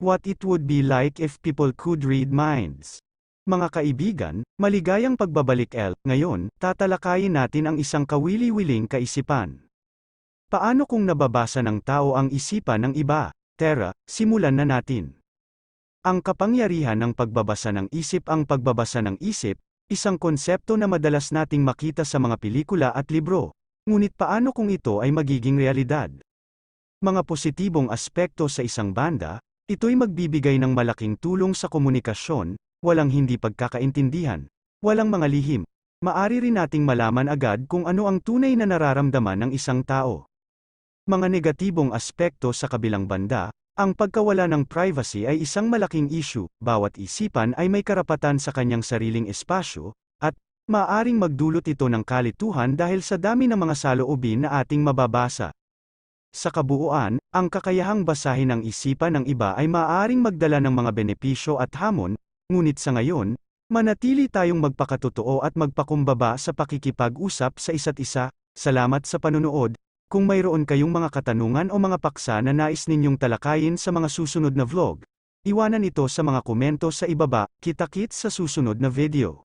What it would be like if people could read minds. Mga kaibigan, maligayang pagbabalik ngayon, tatalakayin natin ang isang kawili-wiling kaisipan. Paano kung nababasa ng tao ang isipan ng iba? Tara, simulan na natin. Ang kapangyarihan ng pagbabasa ng isip. Ang pagbabasa ng isip, isang konsepto na madalas nating makita sa mga pelikula at libro. Ngunit paano kung ito ay magiging realidad? Mga positibong aspekto sa isang banda, ito'y magbibigay ng malaking tulong sa komunikasyon, walang hindi pagkakaintindihan, walang mga lihim. Maari rin nating malaman agad kung ano ang tunay na nararamdaman ng isang tao. Mga negatibong aspekto sa kabilang banda, ang pagkawala ng privacy ay isang malaking issue. Bawat isipan ay may karapatan sa kanyang sariling espasyo, at maaaring magdulot ito ng kalituhan dahil sa dami ng mga saloobin na ating mababasa. Sa kabuuan, ang kakayahang basahin ang isipan ng iba ay maaaring magdala ng mga benepisyo at hamon, ngunit sa ngayon, manatili tayong magpakatotoo at magpakumbaba sa pakikipag-usap sa isa't isa. Salamat sa panunood. Kung mayroon kayong mga katanungan o mga paksa na nais ninyong talakayin sa mga susunod na vlog, iwanan ito sa mga komento sa ibaba. Kita-kits sa susunod na video.